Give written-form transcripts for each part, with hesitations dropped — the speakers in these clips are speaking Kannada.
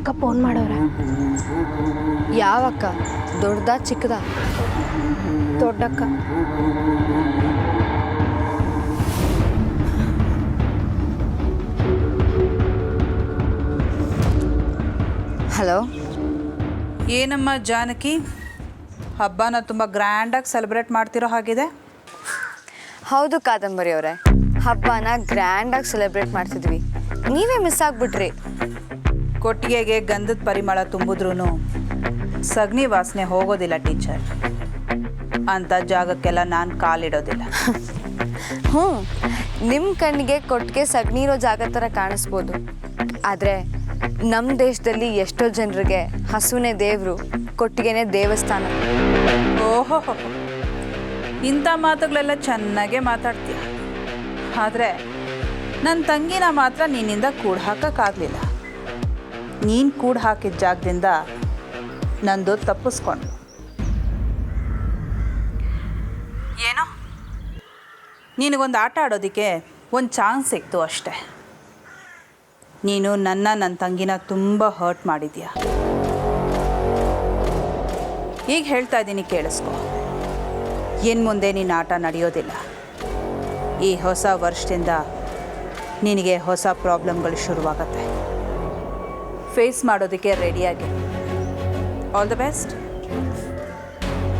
ಅಕ್ಕ ಫೋನ್ ಮಾಡೋರೆ. ಯಾವಕ್ಕ? ದೊಡ್ಡದ ಚಿಕ್ಕದ? ದೊಡ್ಡಕ್ಕ. ಹಲೋ. ಏನಮ್ಮ ಜಾನಕಿ, ಹಬ್ಬನ ತುಂಬ ಗ್ರ್ಯಾಂಡಾಗಿ ಸೆಲೆಬ್ರೇಟ್ ಮಾಡ್ತಿರೋ ಹಾಗಿದೆ. ಹೌದು ಕಾದಂಬರಿ ಅವರೇ, ಹಬ್ಬನ ಗ್ರ್ಯಾಂಡಾಗಿ ಸೆಲೆಬ್ರೇಟ್ ಮಾಡ್ತಿದ್ವಿ. ನೀವೇ ಮಿಸ್ ಆಗಿಬಿಟ್ರಿ. ಕೊಟ್ಟಿಗೆಗೆ ಗಂಧದ ಪರಿಮಳ ತುಂಬಿದ್ರೂ ಸಗಣಿ ವಾಸನೆ ಹೋಗೋದಿಲ್ಲ ಟೀಚರ್. ಅಂಥ ಜಾಗಕ್ಕೆಲ್ಲ ನಾನು ಕಾಲಿಡೋದಿಲ್ಲ. ಹ್ಞೂ, ನಿಮ್ಮ ಕಣ್ಣಿಗೆ ಕೊಟ್ಟಿಗೆ ಸಗಣಿರೋ ಜಾಗ ಥರ ಕಾಣಿಸ್ಬೋದು. ಆದರೆ ನಮ್ಮ ದೇಶದಲ್ಲಿ ಎಷ್ಟೋ ಜನರಿಗೆ ಹಸುನೇ ದೇವರು, ಕೊಟ್ಟಿಗೆನೇ ದೇವಸ್ಥಾನ. ಓಹೋ, ಇಂಥ ಮಾತುಗಳೆಲ್ಲ ಚೆನ್ನಾಗೇ ಮಾತಾಡ್ತೀಯ. ಆದರೆ ನನ್ನ ತಂಗಿನ ಮಾತ್ರ ನಿನ್ನಿಂದ ಕೂಡು ಹಾಕೋಕ್ಕಾಗಲಿಲ್ಲ. ನೀನು ಕೂಡು ಹಾಕಿದ ಜಾಗದಿಂದ ನಂದು ತಪ್ಪಿಸ್ಕೊಂಡು ಏನೋ ನಿನಗೊಂದು ಆಟ ಆಡೋದಕ್ಕೆ ಒಂದು ಚಾನ್ಸ್ ಸಿಕ್ತು ಅಷ್ಟೆ. ನೀನು ನನ್ನ ತಂಗಿನ ತುಂಬ ಹರ್ಟ್ ಮಾಡಿದ್ಯಾ. ಈಗ ಹೇಳ್ತಾ ಇದ್ದೀನಿ, ಕೇಳಿಸ್ಕೊ. ಇನ್ನು ಮುಂದೆ ನಿನ್ನ ಆಟ ನಡೆಯೋದಿಲ್ಲ. ಈ ಹೊಸ ವರ್ಷದಿಂದ ನಿನಗೆ ಹೊಸ ಪ್ರಾಬ್ಲಮ್ಗಳು ಶುರುವಾಗತ್ತೆ. ಫೇಸ್ ಮಾಡೋದಕ್ಕೆ ರೆಡಿಯಾಗಿ. All the best.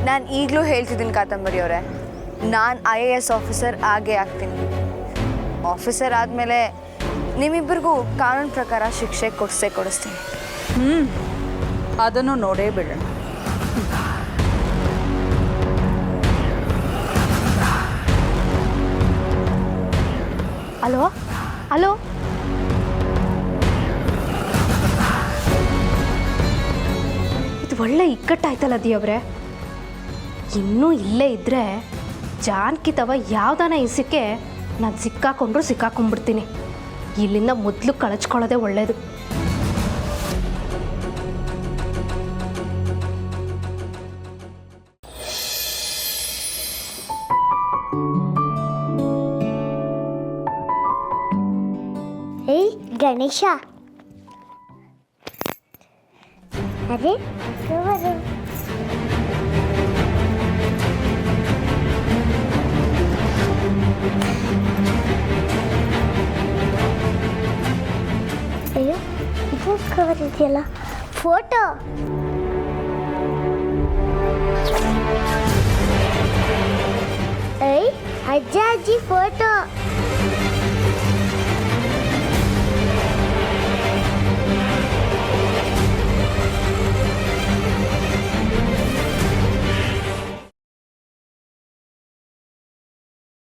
ನಾನು ಈಗಲೂ ಹೇಳ್ತಿದ್ದೀನಿ ಕಾದಂಬರಿ ಅವರೇ, ನಾನು IAS ಆಫೀಸರ್ ಆಗೇ ಆಗ್ತೀನಿ. ಆಫೀಸರ್ ಆದಮೇಲೆ ನಿಮ್ಮಿಬ್ಬರಿಗೂ ಕಾನೂನು ಪ್ರಕಾರ ಶಿಕ್ಷೆ ಕೊಡಿಸ್ತೀನಿ. ಅದನ್ನು ನೋಡೇ ಬಿಡೋಣ. ಹಲೋ ಹಲೋ, ಇದು ಒಳ್ಳೆ ಇಕ್ಕಟ್ಟಾಯ್ತಲ್ಲ ದಿಯವ್ರೆ. ಇನ್ನೂ ಇಲ್ಲೇ ಇದ್ದರೆ ಜಾನ್ಕಿ ತವ ಯಾವ್ದಾನ ಇಸಕ್ಕೆ ನಾನು ಸಿಕ್ಕಾಕೊಂಡ್ಬಿಡ್ತೀನಿ. ಇಲ್ಲಿಂದ ಮೊದಲು ಕಳಚ್ಕೊಳ್ಳೋದೇ ಒಳ್ಳೆಯದು. ಏಯ್ ಗಣೇಶ, ಅರೆ ಕವರು. ಅಯ್ಯೋ, ಇದು ಕವರ್ ಇದೆಯಲ್ಲ, ಫೋಟೋ. ಏಯ್ ಅಜ್ಜ ಅಜ್ಜಿ ಫೋಟೋ.